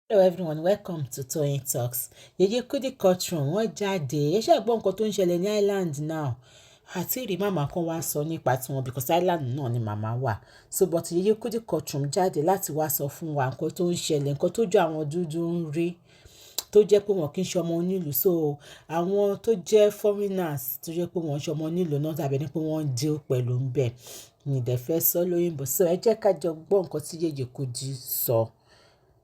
Hello everyone, welcome to Toyeen Talks. Yeye Kudi courtroom wọ́n jáde. Ẹ ṣe gbọ́ nǹkan tó ń ṣẹlẹ̀ ní Island now. Àti rí màmá kan wá sọ nípa tiwọn because Island náà ni màmá wà. So but Yeye Kudi courtroom jáde láti wá sọ fún wa nǹkan tó ń ṣẹlẹ̀, nǹkan tó jọ àwọn dúdú ń rí tó jẹ́ pé wọn kì í ṣe ọmọ onílùú. So àwọn tó jẹ́ foreigners tó jẹ́ pé wọ́n ṣe ọmọ onílùú náà tàbí ní pé wọ́n ń deal pẹ̀lú ń bẹ̀. Mi dẹ̀ fẹ́ sọ lóyìnbó. So ẹ jẹ́ ká jọ gbọ́ nǹkan tí Yeye Kudi sọ.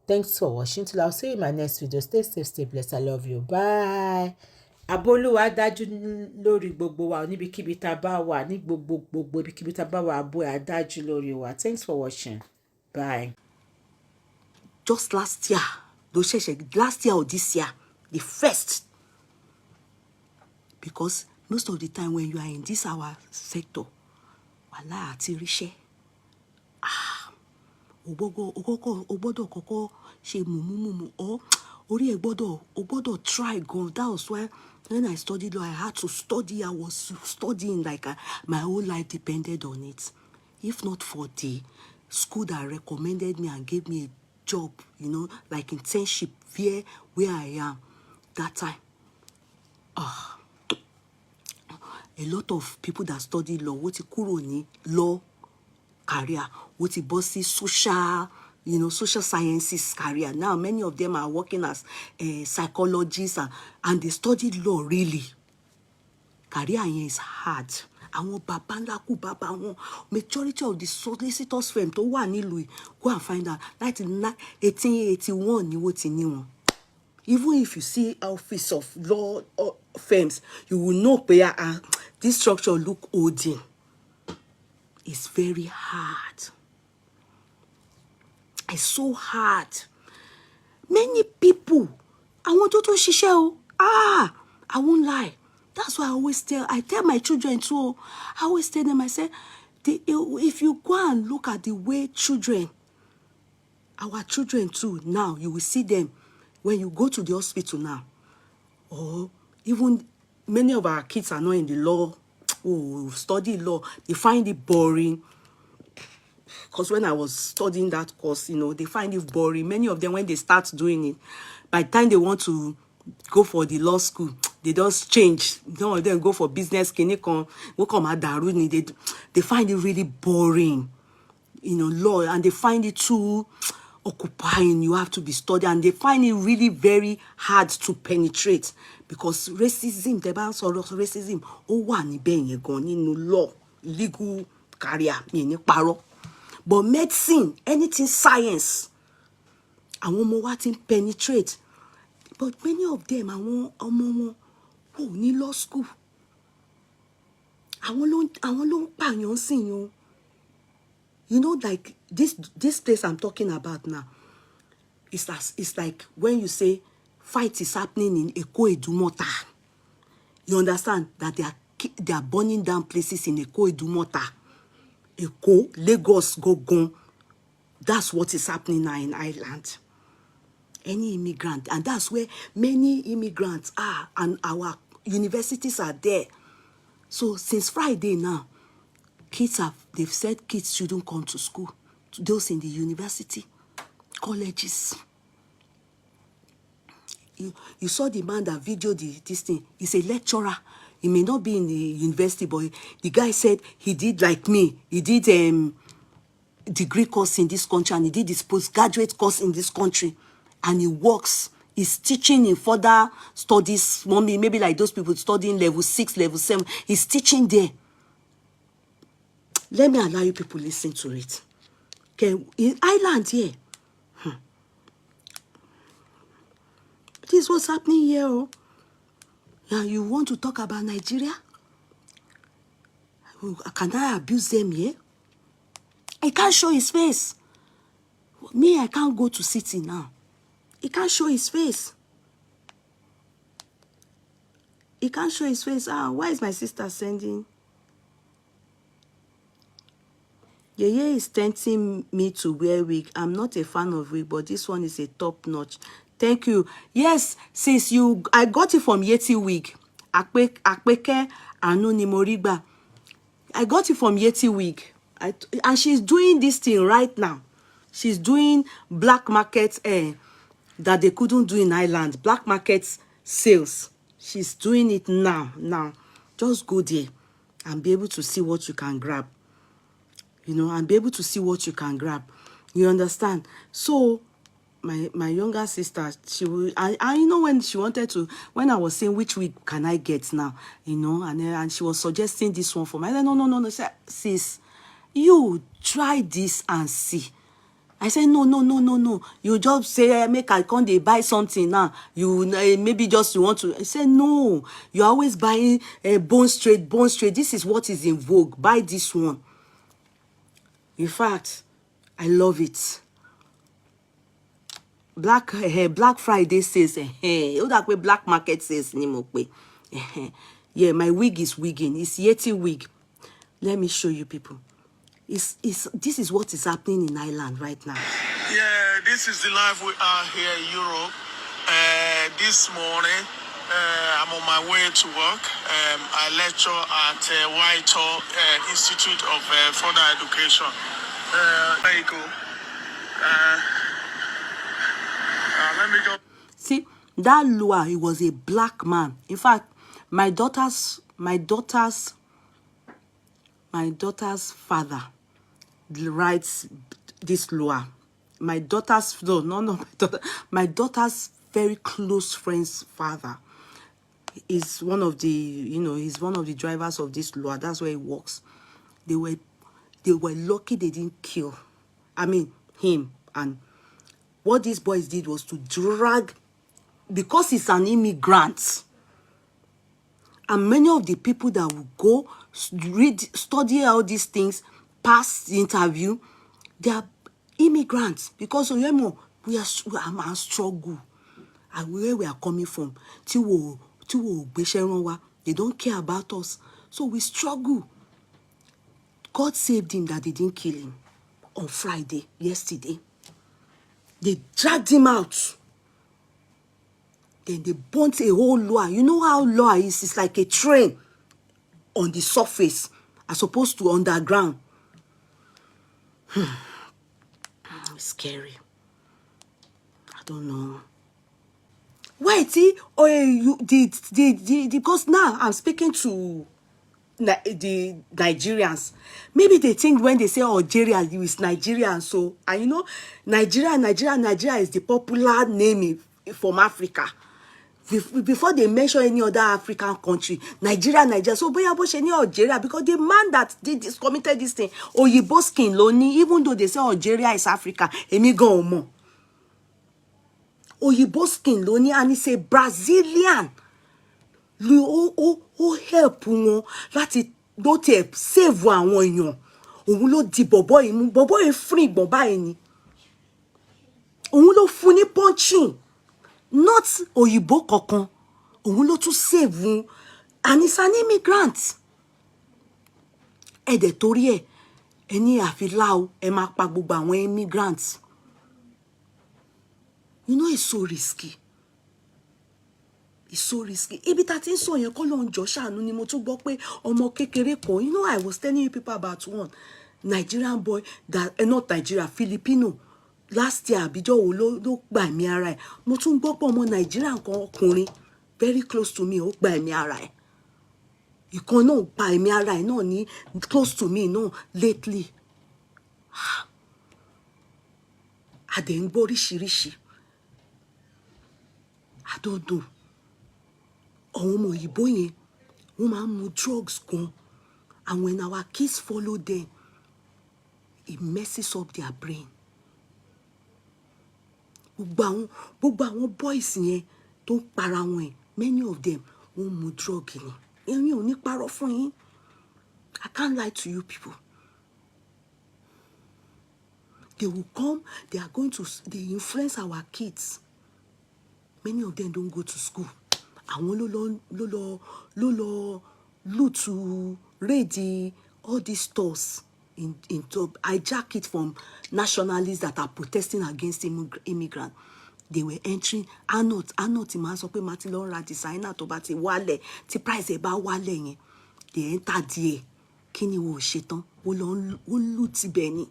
Thanks for watching. Till I'll see you in my next video. Stay safe, stay blessed. I love you. Bye. Àbólúwa dájú lórí gbogbo wa níbikíbi tá a bá wà ní gbogbo ibikíbi tá a bá wà àbò ẹ̀ dájú lórí wa. Thanks for watching. Bye. Just last year, last year or this year, the first. Because most of the time when you are in this our sector, wàhálà àti ríṣẹ́. O gbọ́dọ̀ kọ́kọ́ ṣe mùmúmùmù or orí ẹ gbọ́dọ̀ try gan. That was why when I studied law, I had to study. I was studying like my whole life depended on it. If not for the school that recommended me and gave me a job, you know, like internship where I am that time. A lot of people that study law, what ti kúrò ní law career, what ti bọ́ sí social sciences career. Now many of them are working as psychologists and they studied law really. Career here is hard. Àwọn bàbá ńlá kú bàbá wọn, majority of the solicitors firm tó wà nílùú, go and find out. 1881 ni wọ́n ti ní wọn. Even if you see office of law firms, you will know where this structure look olden. It's very hard. It's so hard. Many people, I want to ṣiṣẹ́ o. I won't lie. That's why I tell my children too. I always tell them, I say, if you go and look at the way our children too, now you will see them when you go to the hospital now, or even many of our kids are not in the law, study law, they find it boring. Because when I was studying that course, they find it boring. Many of them, when they start doing it, by the time they want to go for the law school, they just change. Some of them go for business, they find it really boring, law, and they find it too occupying. You have to be studying, and they find it really very hard to penetrate because racism, law, legal career, but medicine, anything science, àwọn ọmọ wa ti penetrate. But many of them, àwọn ọmọ wọn ní law school. Àwọn ló ń pààyàn sí yín. Like this place I'm talking about now, it's like when you say fight is happening in Eko Edumota. You understand that they are burning down places in Eko Edumota. Eko, Lagos, Gogon. That's what is happening now in Ireland. Any immigrant, and that's where many immigrants are, and our universities are there. So since Friday now, they've said kids shouldn't come to school. Those in the university, colleges. You saw the man that videoed this thing. He's a lecturer. He may not be in the university, but the guy said he did like me. He did degree course in this country, and he did his postgraduate course in this country. And he works. He's teaching in further studies. Maybe like those people studying level 6, level 7. He's teaching there. Let me allow you people listen to it. Okay, in Ireland here. This is what's happening here. Oh. Now you want to talk about Nigeria? Can I abuse them here? I can't show his face. Me, I can't go to city now. He can't show his face. He can't show his face. Why is my sister sending? Yeye is tempting me to wear wig. I'm not a fan of wig, but this one is a top notch. Thank you. Yes, sis, I got it from Yeti wig. Akpeke Anu ni Moriba. I got it from Yeti wig. And she's doing this thing right now. She's doing black market that they couldn't do in Ireland, black market sales. She's doing it now. Just go there and be able to see what you can grab. You know, and be able to see what you can grab. You understand? So my younger sister, she will, I you know, when she wanted to, when I was saying which wig can I get now, you know, and she was suggesting this one for me. I said, no, sis, you try this and see. I said, no. You just say, make I come dey buy something now. You maybe just you want to. I said, no. You're always buying bone straight. This is what is in vogue. Buy this one. In fact, I love it. Black Friday says, that way black market says, yeah, my wig is wigging. It's Yeti wig. Let me show you people. This is what is happening in Ireland right now. Yeah, this is the life we are here in Europe. This morning, I'm on my way to work. I lecture at Whitehall Institute of Further Education. There you go. Let me go. See, that Lua, he was a black man. In fact, my daughter's father writes this Lua. My daughter's my daughter's very close friend's father is one of the, you know, he's one of the drivers of this Lua. That's where he works. They were lucky they didn't kill, I mean, him. And what these boys did was to drag, because he's an immigrant, and many of the people that will go study all these things, pass the interview, they are immigrants. Because we are struggle, and where we are coming from, they don't care about us, so we struggle. God saved him that they didn't kill him on Friday, yesterday. They dragged him out. Then they burnt a whole Lua. You know how Lua is? It's like a train on the surface as opposed to underground. It's scary. I don't know. Wait, see? Oh, you did because now I'm speaking to the Nigerians. Maybe they think when they say Algeria, it's Nigeria. So, and you know, Nigeria is the popular name from Africa. Before they mention any other African country, Nigeria. So, boya bo sheni Algeria, because the man that did this, committed this thing, Oyibo skin loni, even though they say Algeria is Africa, emi gan omo. Oyibo skin loni, and he's a Brazilian. Ó help wọn láti ló tẹ̀ save àwọn èèyàn. Òun ló di bọ̀bọ́ yìí mú. Bọ̀bọ́ yìí free ìgbọ̀n báyìí ni. Òun ló fún ní punching. Not òyìnbó kankan. Òun ló tún save wọn. And he's an immigrant. Ẹ̀dẹ̀ torí ẹ̀, ẹni àfiláò, ẹ máa pa gbogbo àwọn immigrants. You know, it's so risky. It's so risky. Ibi tá ti ń sọ yẹn kọ́ ló ń jọ ṣàánú ni mo tún gbọ́ pé ọmọ kékeré kan. You know, I was telling you people about one Nigerian boy that not Nigeria, Filipino. Last year, àbíjọ́ wo ló gba ẹ̀mí ara ẹ̀. Mo tún gbọ́ pé ọmọ Nigerian kan ọkùnrin very close to me ó gba ẹ̀mí ara ẹ̀. Ìkan náà gba ẹ̀mí ara ẹ̀ náà ní close to me náà lately. Adẹ̀ ń gbọ́ oríṣiríṣi. I don't know. Àwọn ọmọ òyìnbó yẹn wọ́n máa ń mu drugs gan, and when our kids follow them, it messes up their brain. Gbogbo àwọn boys yẹn tó ń para wọn yẹn, many of them wọ́n mu drug ni. Èmi ò ní parọ́ fún yín. I can't lie to you people. They will come, they influence our kids. Many of them don't go to school. Àwọn ló lọ raid all these stores to hijack it from nationalists that are protesting against immigrants. They were entering. Anot máa sọ pé má ti lọ ra designer tó bá ti wálẹ̀, tí price ẹ̀ bá wálẹ̀ yẹn. They enter there. Kí ni wọ́n ṣe tán? Wọ́n lù tibẹ̀ ni.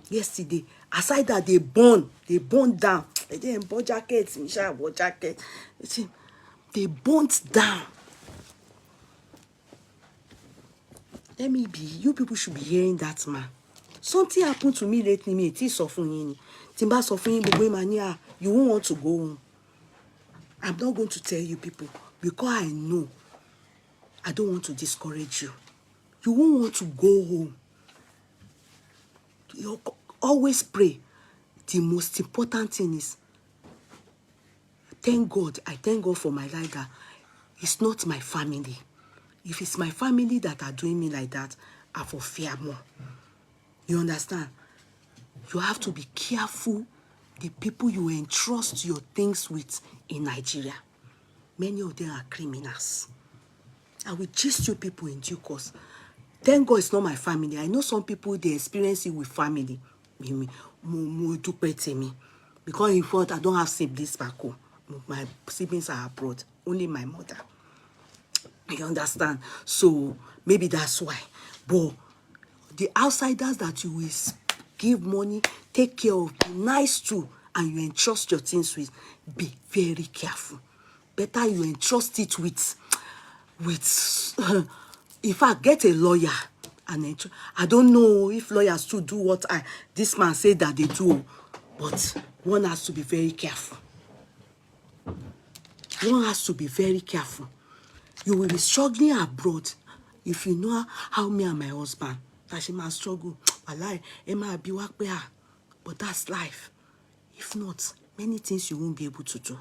Yesterday, Aside that, they burn down. They didn't burn jackets, Michelle bought jacket. They burnt down. Let me be. You people should be hearing that, man. Something happened to me lately. Me, it is suffering. Timba suffering, you won't want to go home. I'm not going to tell you people because I know I don't want to discourage you. You won't want to go home. You always pray. The most important thing is, thank God. I thank God for my life that it's not my family. If it's my family that are doing me like that, I will fear more. You understand? You have to be careful the people you entrust your things with in Nigeria. Many of them are criminals. I will gist you people in due course. Thank God it's not my family. I know some people, they experience it with family. Because in fact, I don't have siblings back home. My siblings are abroad. Only my mother. You understand? So maybe that's why. But the outsiders that you will give money, take care of, be nice to, and you entrust your things with, be very careful. Better you entrust it with in fact, get a lawyer. And I don't know if lawyers too do what this man said that they do, but one has to be very careful. One has to be very careful. You will be struggling abroad. If you know how me and my husband, that she must struggle, but that's life. If not, many things you won't be able to do.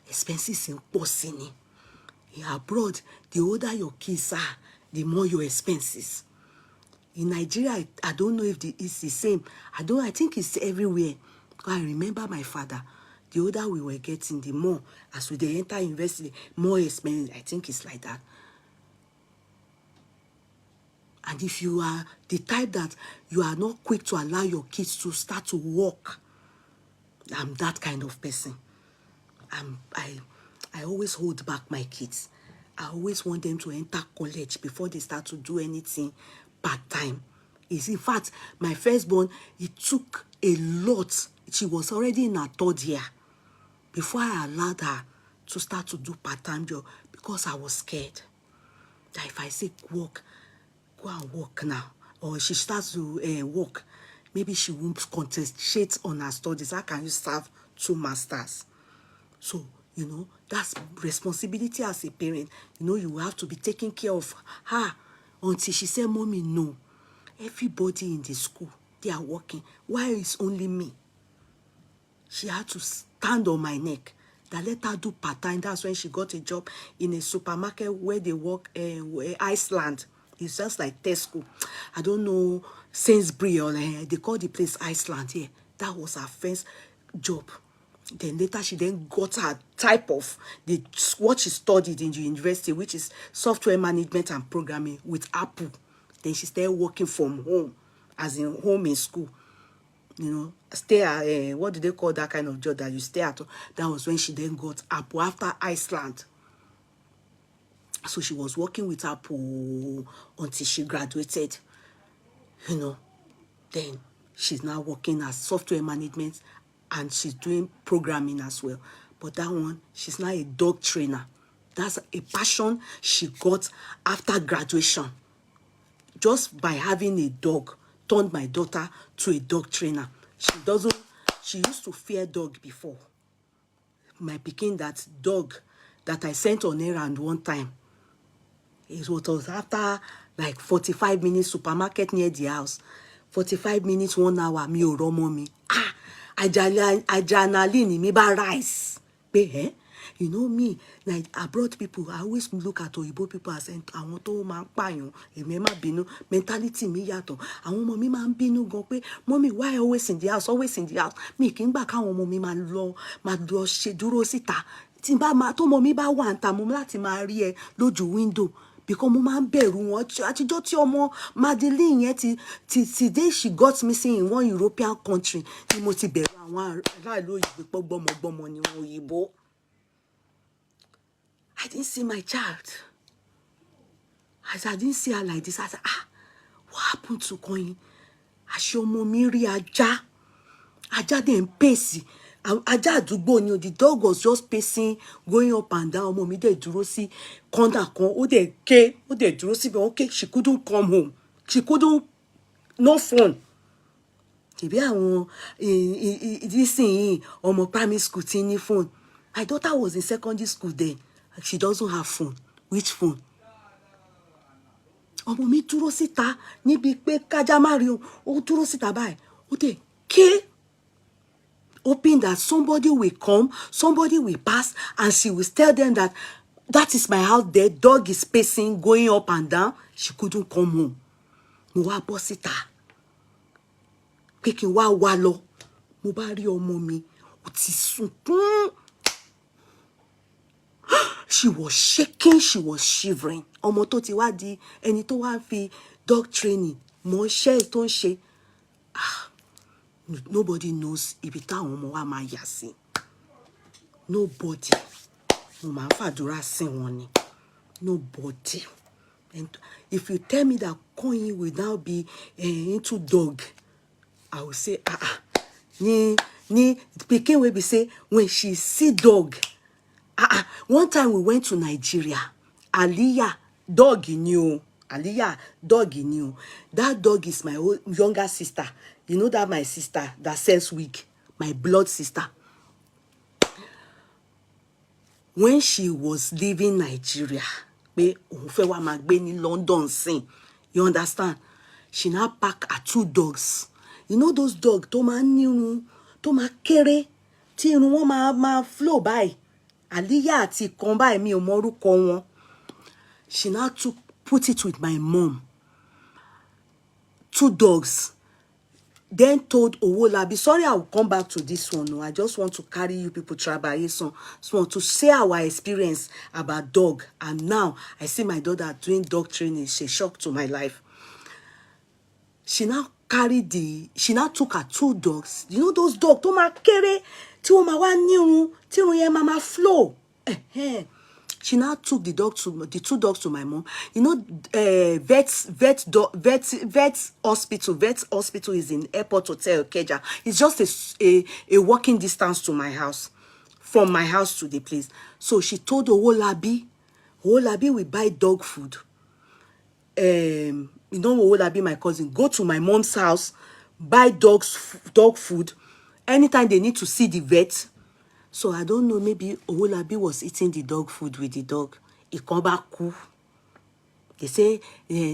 Expenses in Posini. Abroad, the older your kids are, the more your expenses. In Nigeria, I don't know if it's the same. I think it's everywhere. Because I remember my father, the older we were getting, the more, as we enter university, more expensive. I think it's like that. And if you are the type that you are not quick to allow your kids to start to walk, I'm that kind of person. I always hold back my kids. I always want them to enter college before they start to do anything part-time. In fact, my firstborn, it took a lot. She was already in her 3rd year before I allowed her to start to do part-time job because I was scared that if I say work, go and work now, or she starts to work, maybe she won't concentrate on her studies. How can you serve 2 masters? So, that's responsibility as a parent. You have to be taking care of her until she said, Mommy, no. Everybody in the school, they are working. Why is only me? She had to stand on my neck. That let her do part-time. That's when she got a job in a supermarket where they work Iceland. It's just like Tesco. I don't know, Sainsbury or they call the place Iceland here. That was her first job. Then later she then got her type of what she studied in the university, which is software management and programming with Apple. Then she started working from home, as in home in school. Stay at what do they call that kind of job that you stay at? That was when she then got Apple after Iceland. So she was working with Apple until she graduated. Then she's now working as software management and she's doing programming as well. But that one, she's now a dog trainer. That's a passion she got after graduation. Just by having a dog, turned my daughter to a dog trainer. She used to fear dog before. My picking that dog that I sent on errand one time. It was after like 45 minutes supermarket near the house. 45 minutes, 1 hour, mi ò rọ́mọ mi. Adrenaline mi bá rise. Me, like abroad people, I always look at Oyibo people as àwọn tó máa ń pààyàn, èmi má bínú, mentality mi yàtọ̀. Àwọn ọmọ mi máa ń bínú gan pé, Mommy, why always in the house, always in the house? Mi kì í gbà káwọn ọmọ mi máa lọ ṣe dúró síta. Tí tó ọmọ mi bá wà níta, mo láti máa rí ẹ lójú window. Because mo máa ń bẹ̀rù wọn. Àtijọ́ tí ọmọ Madeline yẹn ti day she got missing in one European country, ni mo ti bẹ̀rù àwọn aráàlú òyìnbó pọ̀ gbọ́mọgbọ́mọ ni wọn òyìnbó. I didn't see my child. As I didn't see her like this, I said, what happened to Koyin? Àṣé ọmọ mi rí ajá. Ajá dẹ̀ ń pèsè. Ajá àdúgbò ni o. The dog was just pacing, going up and down. Ọmọ mi dẹ̀ dúró sí corner kan. Ó dẹ̀ ké. Ó dẹ̀ dúró síbẹ̀. Okay, she couldn't come home. She couldn't, no phone. Ṣèbí àwọn ìdísìnyìí ọmọ primary school tí ní phone. My daughter was in secondary school then. She doesn't have phone. Which phone? Ọmọ mi dúró síta níbi pé kájá má rí o. Ó dúró síta báyìí. Ó dẹ̀ ké. Hoping that somebody will come, somebody will pass, and she will tell them that that is my house there. Dog is pacing, going up and down. She couldn't come home. Mo wá bọ́ síta. Pé kí n wá wá lọ. Mo bá rí ọmọ mi. Ó ti sunkún. She was shaking, she was shivering. Ọmọ tó ti wá di ẹni tó wá fi dog training mọ iṣẹ́ tó ń ṣe. Nobody knows ibi táwọn ọmọ wa máa yà sí. Nobody. Mo máa ń fàdúrà sí wọn ni. Nobody. And if you tell me that Koyin will now be into dog, I will say, ni pikin wey be say when she see dog. One time we went to Nigeria. Aliyah, dog ni o. Aliyah, dog ni o. That dog is my younger sister. You know that my sister that sells wig, my blood sister. When she was leaving Nigeria, pé òun fẹ́ wá máa gbé ní London sin, you understand? She now pack her 2 dogs. You know those dogs tó máa ń nírun, tó máa kéré, tí irun wọn máa flow by. Aliyah àti kan báyìí mi ò mọ orúkọ wọn. She now put it with my mom. 2 dogs. Then told Owolabi, sorry, I will come back to this one. No, I just want to carry you people so to share our experience about dog. And now I see my daughter doing dog training. It's a shock to my life. She now took her 2 dogs. You know those dogs, tó máa kéré, tí wọ́n máa wá nírun, tí irun yẹn máa flow. She now took the 2 dogs to my mom. You know, vet hospital is in Airport Hotel, Keja. It's just a walking distance to my house, from my house to the place. So she told Owolabi will buy dog food. You know, Owolabi, my cousin, go to my mom's house, buy dog food. Anytime they need to see the vet. So I don't know, maybe Owolabi was eating the dog food with the dog. It come back cool. They say,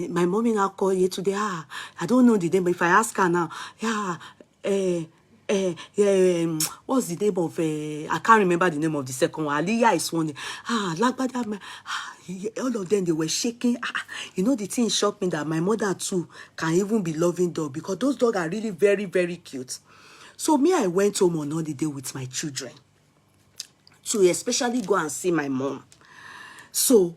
my mommy now call you today. I don't know the name, but if I ask her now, what's the name of, I can't remember the name of the second one. Aliyah is one. All of them, they were shaking. You know, the thing shocked me that my mother too can even be loving dog, because those dogs are really very, very cute. So me, I went home on holiday with my children to especially go and see my mom. So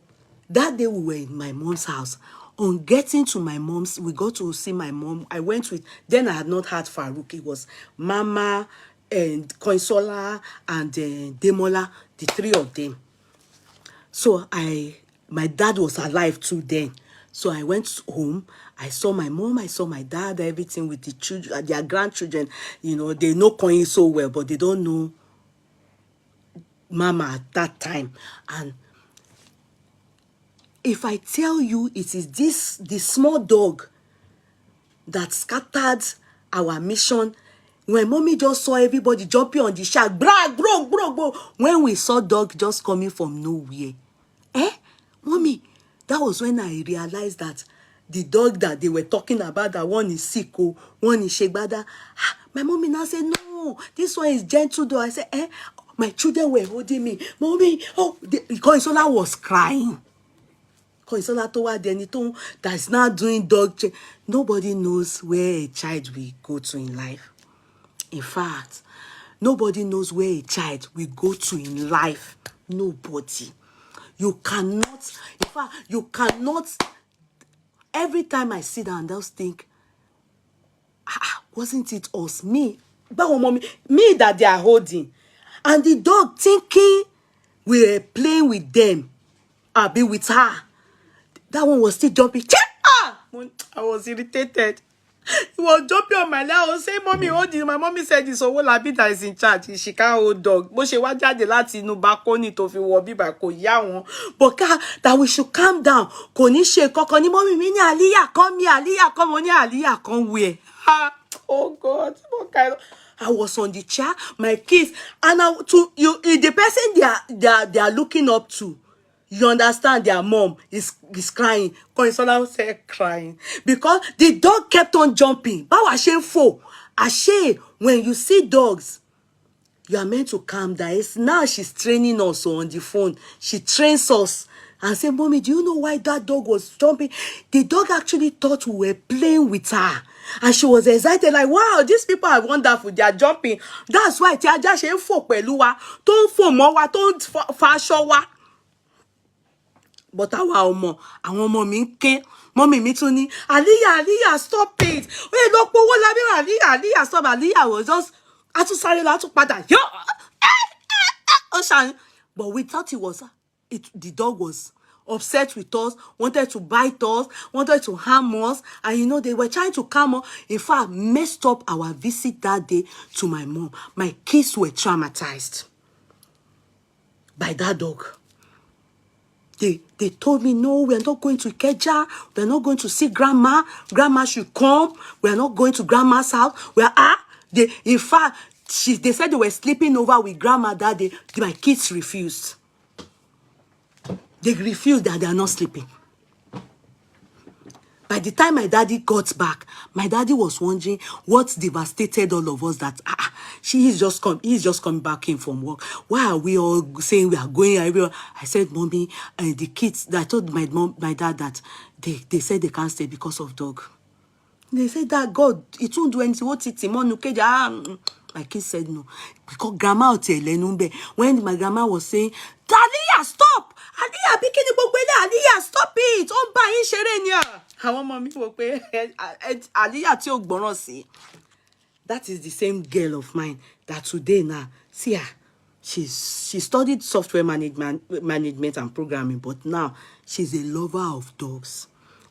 that day we were in my mom's house. On getting to my mom's, we got to see my mom. I went with, then I had not had Farouk. It was Mama and Koinsola and Demola, the 3 of them. So my dad was alive too then. So I went home. I saw my mom, I saw my dad, everything with the children, their grandchildren. You know, they know Koyin so well, but they don't know Mama at that time. And if I tell you it is the small dog that scattered our mission, when mommy just saw everybody jumping on the shack, bro. When we saw dog just coming from nowhere, mommy, that was when I realized that the dog that they were talking about, that one is sick, one is shegbada. My mommy now said, no, this one is gentle dog. I said, my children were holding me. Mommy, Koinsola was crying. Koinsola toward Denito that's now doing dog training. Nobody knows where a child will go to in life. In fact, nobody knows where a child will go to in life. Nobody. You cannot, in fact, you cannot. Every time I sit down and just think, wasn't it us? Me that they are holding. And the dog thinking we were playing with them. I'll be with her. That one was still jumping. I was irritated. He was jumping on my leg. I was saying, Mommy, hold it. My mommy said it's Owolabi that is in charge. She can't hold dog. But she was jáde láti inú balcony tó fi wọ bíbá kò yá wọn. But that we should calm down. Kò ní ṣe kankan ní mommy mi ní Aliyah come here, Aliyah come on here, Aliyah come where? Oh God, what kind of... I was on the chair, my kids, and the person they are looking up to. You understand, their mom is crying. Consola said crying. Because the dog kept on jumping. Báwa ṣe ń fò. Àṣé, when you see dogs, you are meant to calm down. Now she's training us on the phone. She trains us. And say, Mommy, do you know why that dog was jumping? The dog actually thought we were playing with her. And she was excited, like, wow, these people are wonderful. They are jumping. That's why tí ajá ṣe ń fò pẹ̀lú wa, tó ń fò mọ́ wa, tó ń fa aṣọ wa. But àwọn ọmọ mi ń ké. Mommy mi tún ní, Aliyah, stop it. Wait, look, Aliyah, stop. Aliyah was just, a tún sáré lọ, a tún padà. But we thought the dog was upset with us, wanted to bite us, wanted to harm us. And they were trying to calm us. In fact, messed up our visit that day to my mom. My kids were traumatized by that dog. They told me, no, we are not going to Ikeja. We are not going to see grandma. Grandma should come. We are not going to grandma's house. In fact, they said they were sleeping over with grandma that day. My kids refused. They refused that they are not sleeping. By the time my daddy got back, my daddy was wondering what devastated all of us that he's just coming back in from work. Why are we all saying we are going everywhere? I said, Mommy, the kids, I told my dad that they said they can't stay because of dog. They said that God, it won't do anything. What it's my kids said no. Because grandma when my grandma was saying, Aliyah, stop! Aliyah, bikini bogbele, Aliyah, stop it! Don't buy in sherenia. Àwọn ọmọ mi wò pé Aliyah tí ò gbọ́ràn sí. That is the same girl of mine that today now, see her, she studied software management and programming, but now she's a lover of dogs.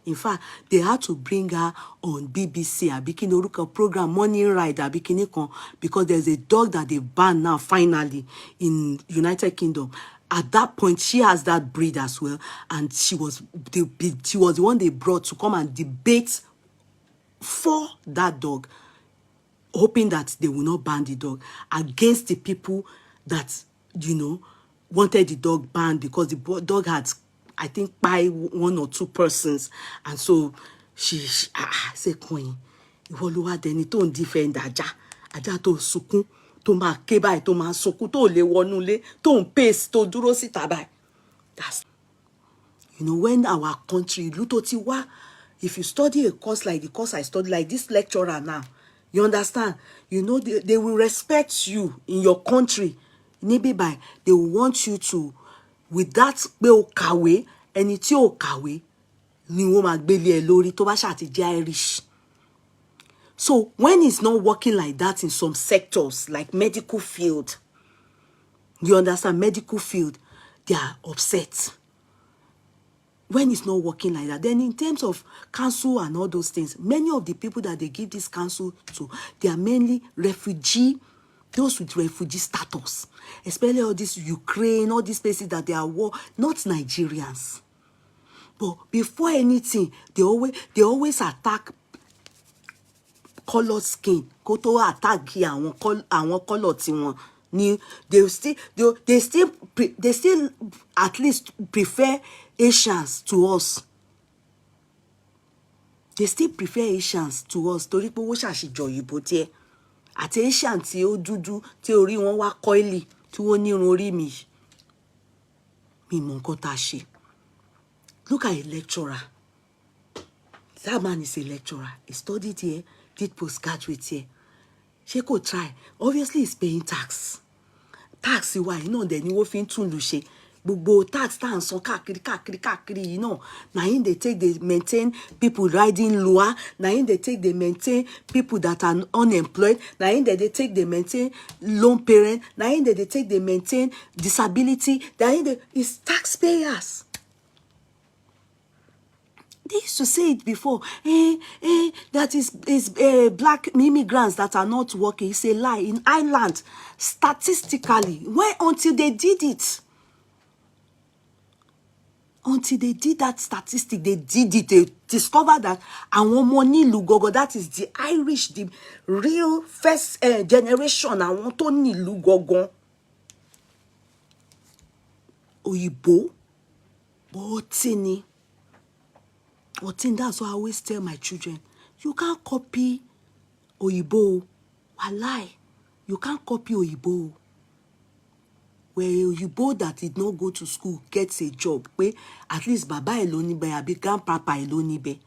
In fact, they had to bring her on BBC, Abikini Oruka program, Morning Ride, Abikini Kon, because there's a dog that they banned now, finally, in United Kingdom. At that point, she has that breed as well, and she was the one they brought to come and debate for that dog, hoping that they will not ban the dog, against the people that, wanted the dog banned, because the dog had, I think, by one or two persons. And so she said, Queen, Iwoluwa deni tó ń defend ajá tó sunkún, tó máa ké báyìí, tó máa sunkún, tó lè wọnú ilé, tó ń pace, tó dúró síta báyìí. That's, when our country, Lutotiwa, if you study a course like the course I studied, like this lecturer now, you understand, they will respect you in your country. Maybe they will want you to, with that pé o kàwé, ẹni tí ò kàwé ni wọ́n máa gbélé ẹ lórí tó bá ṣáà ti jẹ́ Irish. So when it's not working like that in some sectors, like medical field, you understand, medical field, they are upset. When it's not working like that, then in terms of council and all those things, many of the people that they give this council to, they are mainly those with refugee status, especially all this Ukraine, all these places that they are war, not Nigerians. But before anything, they always attack colored skin. Koto attack àwọn color tiwọn. They still at least prefer Asians to us. They still prefer Asians to us. Torí pé wọ́n ṣàṣìjọ òyìnbó díẹ̀. Àti Asian tí ó dúdú, tí orí wọn wá coily, tí wọ́n ní irun orí mi. Mi mọ nǹkan tá ṣe. Look at a lecturer. That man is a lecturer. He studied here, did postgraduate here. Ṣé kò try? Obviously, he's paying tax. Tax why? Dẹ̀ ni wọ́n fi ń tún lù ṣe. Gbogbo tax tá à ń san káàkiri, na him they take, they maintain people riding lower, na him they take, they maintain people that are unemployed, na him they take, they maintain lone parent, na him they take, they maintain disability, na him it's taxpayers. They used to say it before. That is black immigrants that are not working. It's a lie. In Ireland, statistically, until they did it, until they did that statistic, they discovered that àwọn ọmọ nílùú gogo, that is the Irish, the real first generation, àwọn tó nílùú gogo, òyìnbó, ọtí ni. Ọtí, that's why I always tell my children, you can't copy òyìnbó. Walai, you can't copy òyìnbó. Where òyìnbó that did not go to school gets a job, pé at least bàbá ẹ̀ ló níbẹ̀ àbí grandpapa ẹ̀ ló níbẹ̀,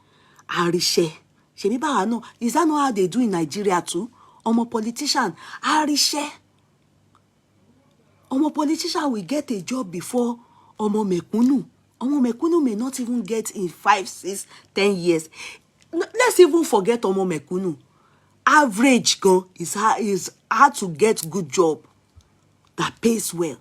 àríṣẹ́. Ṣebí báwa náà, is that not how they do in Nigeria too? Ọmọ politician, àríṣẹ́. Ọmọ politician will get a job before ọmọ mẹ̀kúnnù. Ọmọ mẹ̀kúnnù may not even get in 5, 6, 10 years. Let's even forget ọmọ mẹ̀kúnnù. Average gan is hard to get good job that pays well.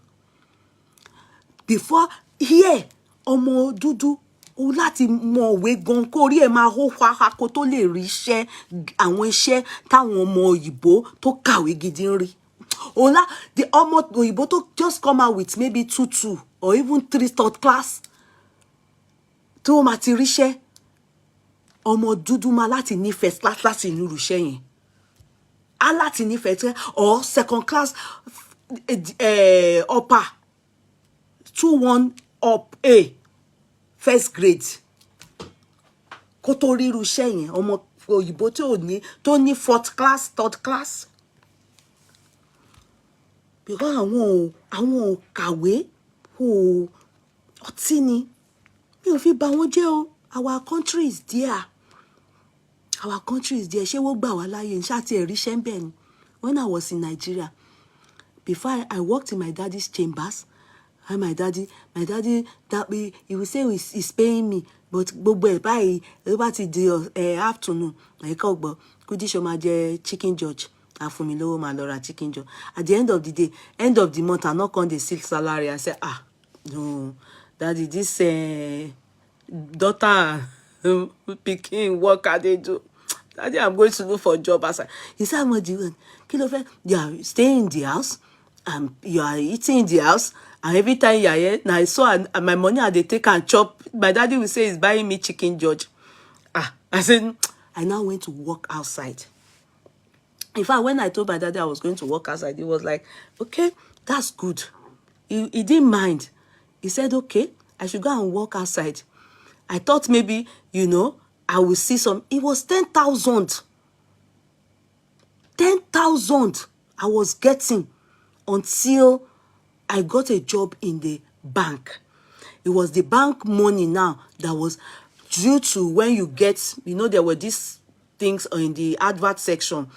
Before here, ọmọ dúdú ó láti mọ òwe gan kó rí ẹ máa hó wá kó tó lè rí iṣẹ́, àwọn iṣẹ́ táwọn ọmọ òyìnbó tó kàwé gidi ń rí. The ọmọ òyìnbó tó just come out with maybe 2 or even 3 third class tó máa ti ríṣẹ́, ọmọ dúdú máa láti ní first class láti inú irúṣẹ́ yẹn. Á láti ní first class or second class, upper 2-1 up A, first grade. Kó tó rí irúṣẹ́ yẹn, ọmọ òyìnbó tó ní 4th class, 3rd class. Because àwọn ò kàwé, ọtí ni. Mi ò fi bà wọ́n jẹ́ o. Our country is there. Our country is there. Ṣé wọ́n gbà wá láyé? Ṣé àti ẹ̀rí ṣẹ́ ń bẹ̀ ni? When I was in Nigeria, before I worked in my daddy's chambers, and my daddy, he will say he's paying me, but gbogbo ẹ̀ báyìí, ló bá ti di afternoon, ẹ̀kọ́ gbọ́, Kudi ṣó máa jẹ chicken George. Fún mi lówó máa lọ ra chicken George. At the end of the day, end of the month, I not come the 6th salary. I say, no, daddy, this daughter picking work I they do. Daddy, I'm going to look for a job outside. He said, what do you want? Kilo, you are staying in the house, and you are eating in the house, and every time you are here, now I saw my money they take and chop. My daddy will say he's buying me chicken George. I said, I now went to work outside. In fact, when I told my daddy I was going to work outside, he was like, okay, that's good. He didn't mind. He said, okay, I should go and work outside. I thought maybe, I will see some. It was 10,000. 10,000 I was getting until I got a job in the bank. It was the bank money now that was due to when you get, there were these things in the advert section.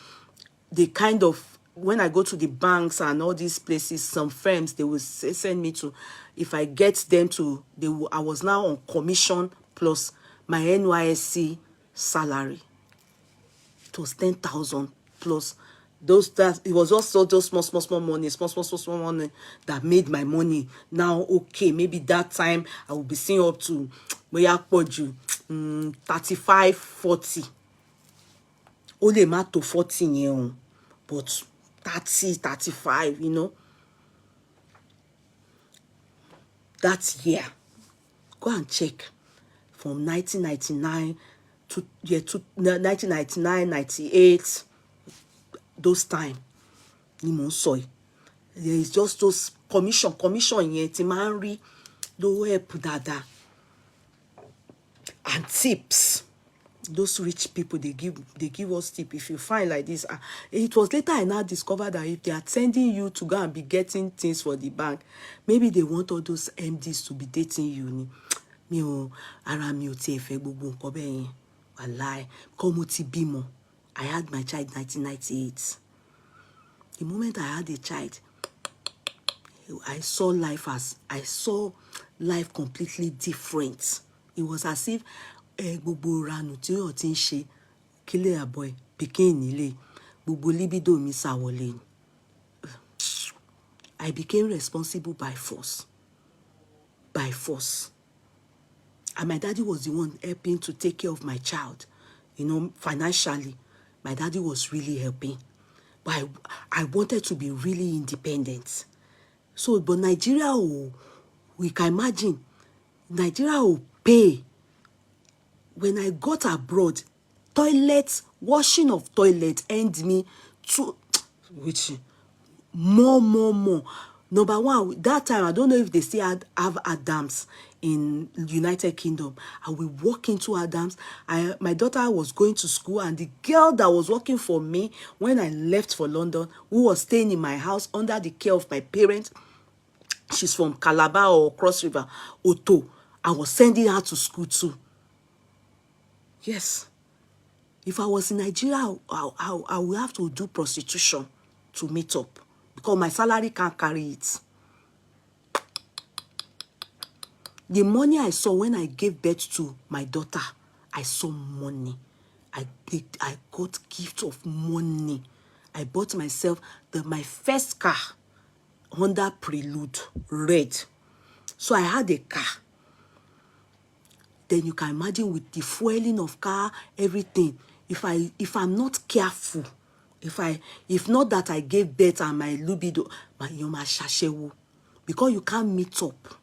The kind of, when I go to the banks and all these places, some firms, they will send me to, if I get them to, I was now on commission plus my NYSC salary. It was 10,000 plus it was also those small money that made my money. Now, okay, maybe that time I will be seeing up to 35, 40. Only ma to 14 years, but 30, 35, that year. Go and check from 1999 to 1999, 98, those time. Ni soy. There is just those commission yẹn tí máa ń rí ló help dada. And tips. Those rich people, they give us tip. If you find like this, it was later I now discovered that if they are sending you to go and be getting things for the bank, maybe they want all those MDs to be dating you. Ara mi ò tiẹ̀ fẹ́ gbogbo nǹkan bẹ́ẹ̀ yẹn. Wàláì, kọ́ mo ti bímọ. I had my child 1998. The moment I had a child, I saw life completely different. It was as if gbogbo ranu tí o ti ń ṣe kílẹ̀ àbọ̀ ẹ̀ pikin nílé gbogbo libido mi sá wọlé. I became responsible by force. And my daddy was the one helping to take care of my child. You know, financially, my daddy was really helping. But I wanted to be really independent. So, but Nigeria, we can imagine, Nigeria will pay. When I got abroad, toilets, washing of toilets earned me to, which, more. Number one, that time, I don't know if they still have Adams in United Kingdom. I will walk into Adams. My daughter was going to school, and the girl that was working for me when I left for London, who was staying in my house under the care of my parents, she's from Calabar or Cross River, Oto. I was sending her to school too. Yes. If I was in Nigeria, I would have to do prostitution to meet up because my salary can't carry it. The money I saw when I gave birth to my daughter, I saw money. I got gift of money. I bought myself my first car, Honda Prelude, red. So I had a car. Then you can imagine with the fueling of car, everything. If I'm not careful, if not that I gave birth and my libido, my shashewu, because you can't meet up.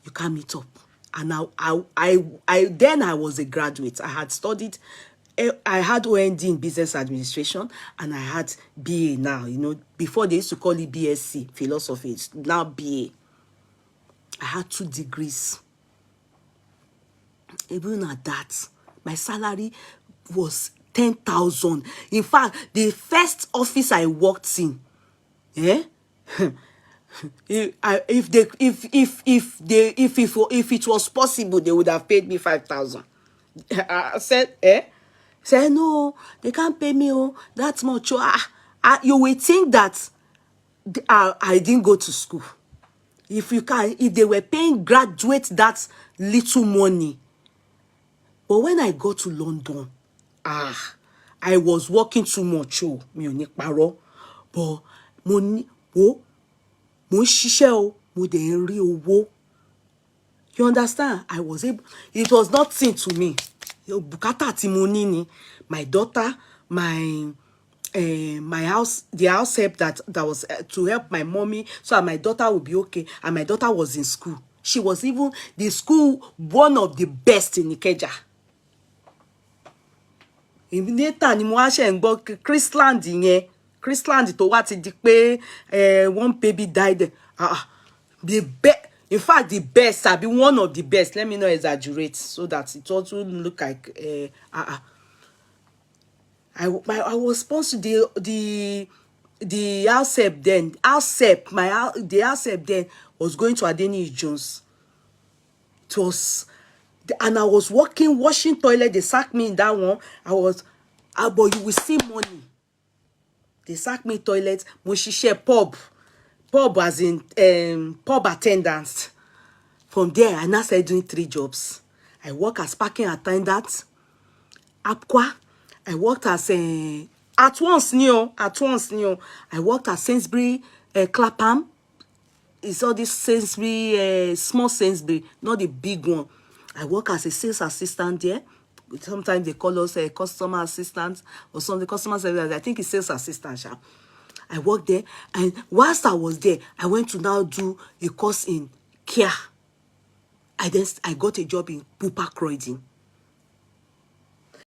You can't meet up. And then I was a graduate. I had studied. I had OND in business administration, and I had BA now. You know, before they used to call it BSc philosophy. It's now BA. I had 2 degrees. Even at that, my salary was 10,000. In fact, the first office I worked in, if it was possible, they would have paid me 5,000. I said, Say no, they can't pay me. Oh, that's much. You will think that I didn't go to school. If they were paying graduates that little money. But when I got to London, I was working too much. Oh, mi ò ní parọ́. But mo ṣiṣẹ́ o, mo dẹ̀ ń rí owó. You understand? I was able. It was nothing to me. Bùkátà tí mo ní ni. My daughter, my house, the house help that was to help my mommy so that my daughter would be okay. And my daughter was in school. She was even the school, one of the best in Ikeja. Later ni mo wá ṣe ń gbọ́ Chrisland yẹn, Chrisland tó wá ti di pé one baby died. In fact, the best, I be one of the best. Let me not exaggerate so that it also look like I was sponsored the house help then. The house help then was going to Adeni Jones. It was, and I was washing toilet. They sacked me in that one. But you will see money. They sacked me toilet. Mo ṣiṣẹ́ pub as in pub attendants. From there, I now started doing 3 jobs. I work as parking attendant. Apqua. I worked as at once new. I worked at Sainsbury Clapham. It's all this Sainsbury, small Sainsbury, not the big one. I work as a sales assistant there. Sometimes they call us a customer assistant or something. Customer service, I think it's sales assistant. I worked there, and whilst I was there, I went to now do a course in care. I got a job in Pupa Croydon.